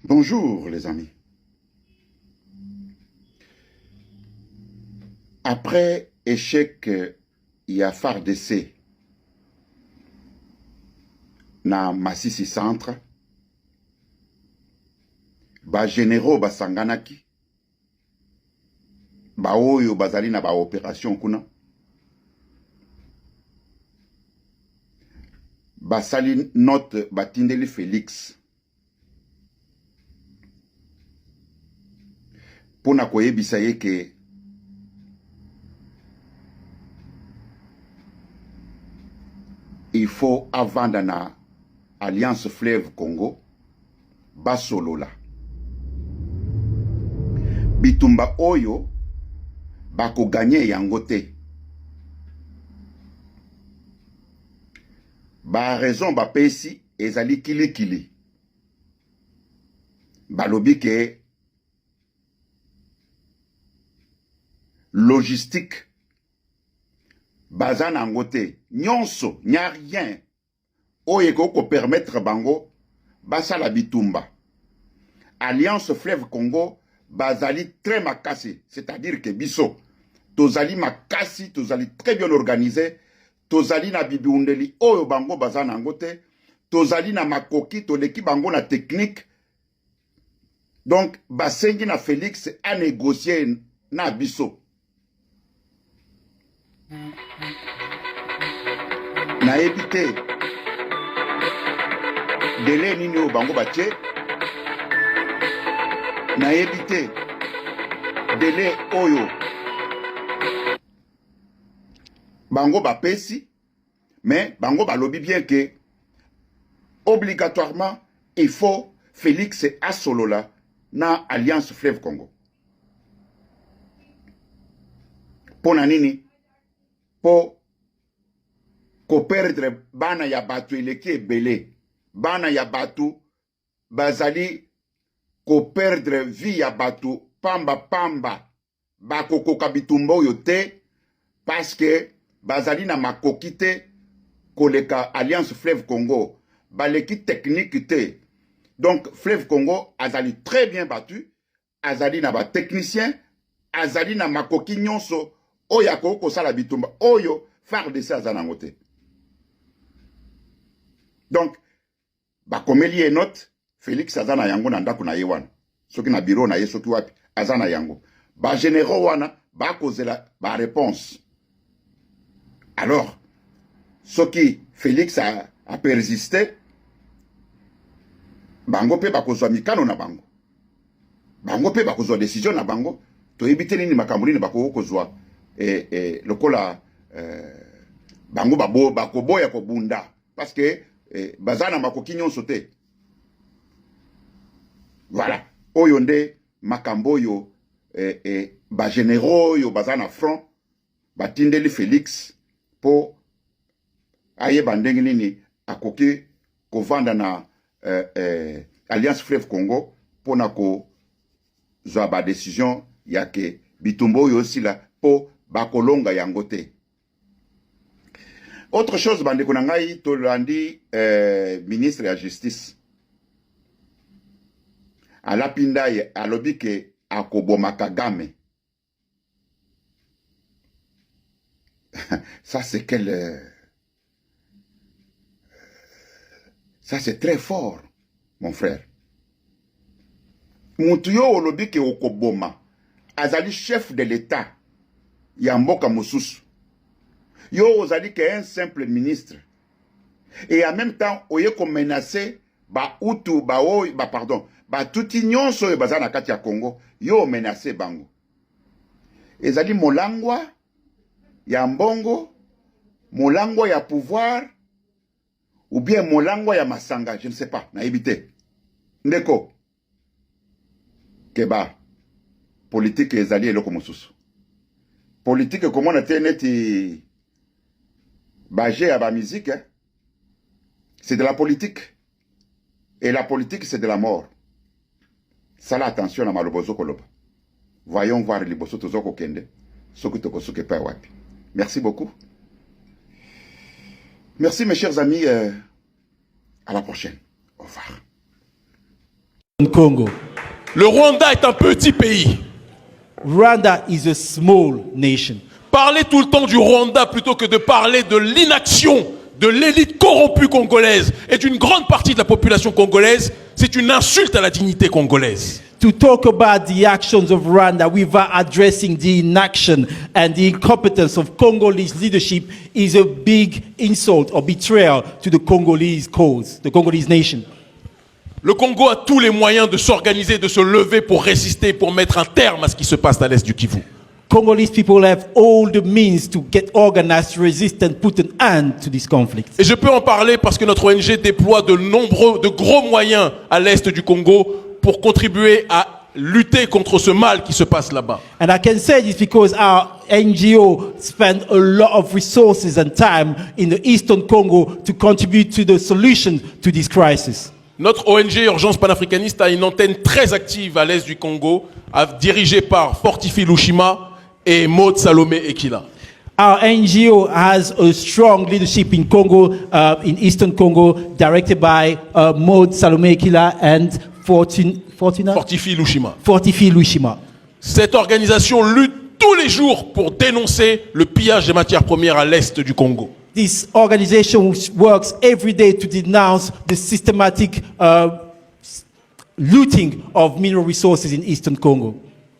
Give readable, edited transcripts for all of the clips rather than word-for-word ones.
Bonjour les amis. Après échec ya FARDC na Masisi centre, ba généraux basanganaki, ba oyo bazali na ba opération kuna, basali note batindeli Félix pona koyebisa ye ke il faut avanda na Alliance Fleuve Congo basolola bitumba oyo bako gagner yango te. Ba raison ba pesi ezali kilikili balobi ke logistique bazana ngote nyonso nya rien oye ko permettre bango basala bitumba. Alliance Fleuve Congo bazali très makasi, c'est-à-dire que biso tozali makasi, tozali très bien organisé, tozali na bibiundeli oyo bango bazana ngote, tozali na makoki toleki bango na technique. Donc basengi na Félix a négocier na biso na ebite délai nini oyo bango batie, na ebite délai oyo bango bapesi, mais bango balobi bien que obligatoirement il faut Félix asolola na Alliance Fleuve Congo. Pona nini? Po ko perdre bana ya batu eleki ebele, bana ya batu bazali ko perdre vie ya batu pamba bakokoka bitumba oyo te, parce que bazali na makoki te koleka Alliance Fleuve Congo, baleki technique te. Donc Fleuve Congo azali très bien battu, azali na ba technicien, azali na makoki nyonso oyo akoko sala bitumba oyo FARDC azana ngote. Donc bakomeli ye note Félix azana yango na ndako na ye wana, soki na bureau na ye soki wapi azana yango, ba généraux wana bakozela ba réponse. Alors soki Félix a persisté, bango pe bakozwa mikano na bango, bango pe bakozwa décision na bango, to ebite nini makambo nini bakozwa lokola bango bakoboya kobunda, parce que bazana makoki nyonso te. Voilà, oyo nde makambo yo ba généraux yo bazana front batindeli Félix po ayeba ndenge nini akoki kovanda na Alliance Fleuve Congo pona ko zwa ba décision ya ke bitumba oyo osila po bakolonga yango te. Autre chose bandeko na ngai tolandi ministre ya justice alapinda ye alobi ke akoboma Kagame. Ça c'est ça c'est très fort mon frère. Mutu yo olobi ke okoboma azali chef de l'état ya mboka mosusu, yo ozali ke un simple ministre, et en même temps oye ko menacer ba utu ba oy ba pardon ba tuti nyonso oyo baza na kati ya Congo, yo menacer bango. Ezali molangwa ya mbongo, molangwa ya pouvoir, ou bien molangwa ya masanga, je ne sais pas, na ebite. Ndeko keba politique ezali eloko mosusu. Politique comme on a neti bagé à la musique, hein? C'est de la politique. Et la politique, c'est de la mort. Ça, là, attention à Malobozo Koloba. Voyons voir les Bosso Tozoko Kende. Merci beaucoup. Merci, mes chers amis. À la prochaine. Au revoir. Congo. Le Rwanda est un petit pays. Rwanda is a small nation. Parler tout le temps du Rwanda plutôt que de parler de l'inaction de l'élite corrompue congolaise et d'une grande partie de la population congolaise, c'est une insulte à la dignité congolaise. To talk about the actions of Rwanda without addressing the inaction and the incompetence of Congolese leadership is a big insult or betrayal to the Congolese cause, the Congolese nation. Le Congo a tous les moyens de s'organiser, de se lever pour résister, pour mettre un terme à ce qui se passe à l'est du Kivu. Congolese people have all the means to get organized, to resist and put an end to this conflict. Et je peux en parler parce que notre ONG déploie de gros moyens à l'est du Congo pour contribuer à lutter contre ce mal qui se passe là-bas. And I can say this because our NGO spend a lot of resources and time in the Eastern Congo to contribute to the solution to this crisis. Notre ONG Urgence Panafricaniste a une antenne très active à l'est du Congo, dirigée par Fortify Lushima et Maud Salomé Ekila. Our NGO has a strong leadership in Congo, in Eastern Congo, directed by Maud Salomé Ekila and Fortify Lushima. Fortify Lushima. Cette organisation lutte tous les jours pour dénoncer le pillage des matières premières à l'est du Congo. This organization works every day to denounce the systematic looting of mineral resources in Eastern Congo.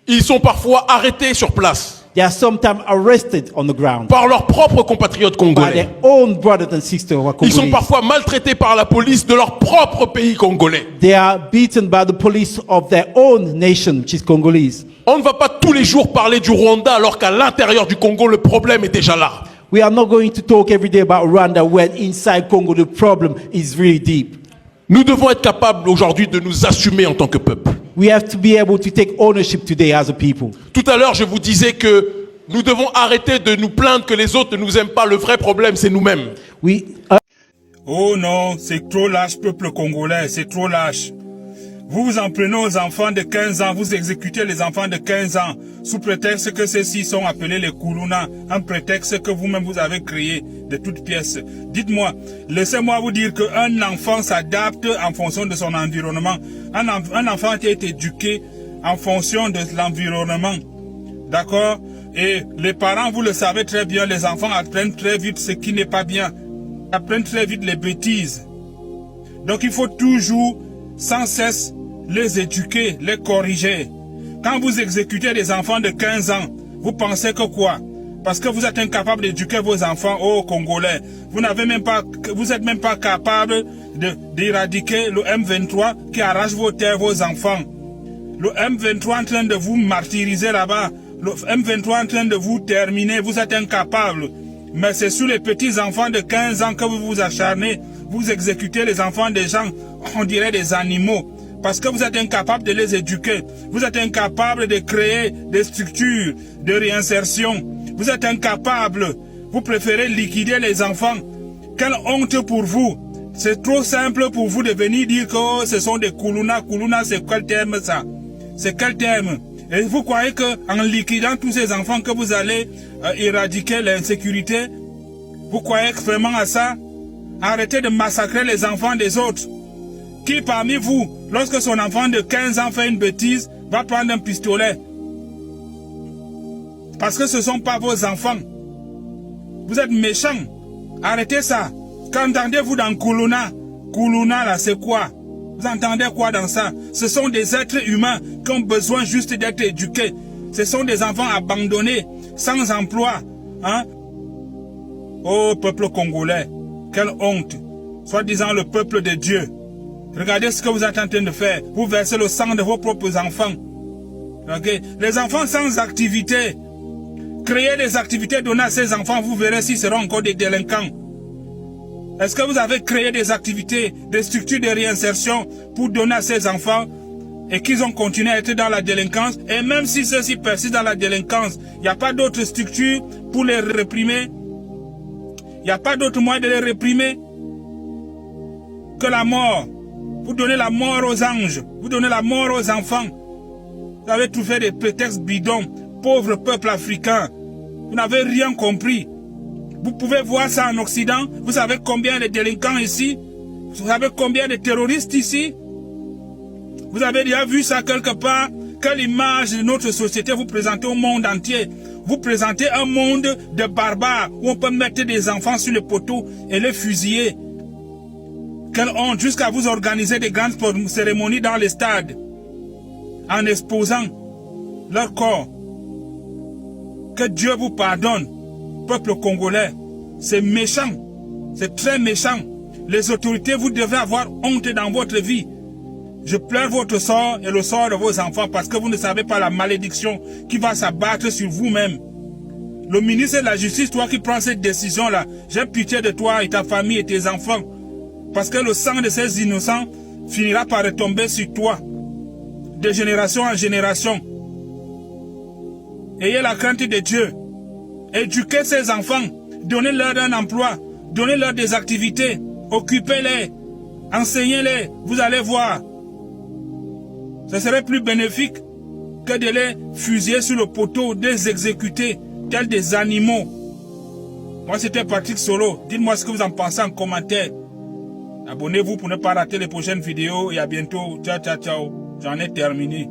Ils sont parfois arrêtés sur place. They are sometimes arrested on the ground Par leurs propres compatriotes by congolais. their own brothers and sisters who are Ils sont Congolese. parfois maltraités par la police de leur propre pays congolais. They are beaten by the police of their own nation, which is Congolese. On ne va pas tous les jours parler du Rwanda alors qu'à l'intérieur du Congo, le problème est déjà là. We are not going to talk every day about Rwanda when inside Congo the problem is really deep. Nous devons être capables aujourd'hui de nous assumer en tant que peuple. We have to be able to take ownership today as a people. Tout à l'heure, je vous disais que nous devons arrêter de nous plaindre que les autres ne nous aiment pas. Le vrai problème, c'est nous-mêmes. Oh non, c'est trop lâche, peuple congolais, c'est trop lâche. Vous vous en prenez aux enfants de 15 ans, vous exécutez les enfants de 15 ans, sous prétexte que ceux-ci sont appelés les Kuluna, un prétexte que vous-même vous avez créé de toutes pièces. Dites-moi, laissez-moi vous dire qu'un enfant s'adapte en fonction de son environnement. Un enfant qui est éduqué en fonction de l'environnement. D'accord? Et les parents, vous le savez très bien, les enfants apprennent très vite ce qui n'est pas bien. Ils apprennent très vite les bêtises. Donc il faut toujours, sans cesse, les éduquer, les corriger. Quand vous exécutez des enfants de 15 ans, vous pensez que quoi? Parce que vous êtes incapable d'éduquer vos enfants, oh Congolais. Vous êtes même pas capable d'éradiquer le M23 qui arrache vos terres, vos enfants. Le M23 en train de vous martyriser là-bas. Le M23 en train de vous terminer. Vous êtes incapable. Mais c'est sur les petits enfants de 15 ans que vous vous acharnez. Vous exécutez les enfants des gens, on dirait des animaux. Parce que vous êtes incapable de les éduquer. Vous êtes incapable de créer des structures de réinsertion. Vous êtes incapable. Vous préférez liquider les enfants. Quelle honte pour vous. C'est trop simple pour vous de venir dire que oh, ce sont des Kuluna. Kuluna, c'est quel terme ça? C'est quel terme? Et vous croyez qu'en liquidant tous ces enfants que vous allez éradiquer l'insécurité? Vous croyez vraiment à ça? Arrêtez de massacrer les enfants des autres. Qui parmi vous, lorsque son enfant de 15 ans fait une bêtise, va prendre un pistolet? Parce que ce ne sont pas vos enfants. Vous êtes méchants. Arrêtez ça. Qu'entendez-vous dans Kuluna? Kuluna là, c'est quoi? Vous entendez quoi dans ça? Ce sont des êtres humains qui ont besoin juste d'être éduqués. Ce sont des enfants abandonnés, sans emploi. Hein? Oh, peuple congolais, quelle honte. Soi-disant le peuple de Dieu. Regardez ce que vous êtes en train de faire. Vous versez le sang de vos propres enfants. Okay? Les enfants sans activité. Créez des activités données à ces enfants. Vous verrez s'ils seront encore des délinquants. Est-ce que vous avez créé des activités, des structures de réinsertion pour donner à ces enfants et qu'ils ont continué à être dans la délinquance? Et même si ceux-ci persistent dans la délinquance, il n'y a pas d'autres structures pour les réprimer? Il n'y a pas d'autre moyen de les réprimer que la mort? Vous donnez la mort aux anges, vous donnez la mort aux enfants. Vous avez tout fait des prétextes bidons, pauvre peuple africain. Vous n'avez rien compris. Vous pouvez voir ça en Occident. Vous savez combien de délinquants ici? Vous savez combien de terroristes ici? Vous avez déjà vu ça quelque part? Quelle image de notre société vous présentez au monde entier? Vous présentez un monde de barbares où on peut mettre des enfants sur le poteau et les fusiller. Quelle honte, jusqu'à vous organiser des grandes cérémonies dans les stades en exposant leur corps. Que Dieu vous pardonne, peuple congolais. C'est méchant, c'est très méchant. Les autorités, vous devez avoir honte dans votre vie. Je pleure votre sort et le sort de vos enfants parce que vous ne savez pas la malédiction qui va s'abattre sur vous-même. Le ministre de la Justice, toi qui prends cette décision-là, j'ai pitié de toi et ta famille et tes enfants. Parce que le sang de ces innocents finira par retomber sur toi, de génération en génération. Ayez la crainte de Dieu. Éduquez ces enfants. Donnez-leur un emploi. Donnez-leur des activités. Occupez-les. Enseignez-les. Vous allez voir. Ce serait plus bénéfique que de les fusiller sur le poteau, de les exécuter tels des animaux. Moi, c'était Patrick Solo. Dites-moi ce que vous en pensez en commentaire. Abonnez-vous pour ne pas rater les prochaines vidéos et à bientôt. Ciao, ciao, ciao. J'en ai terminé.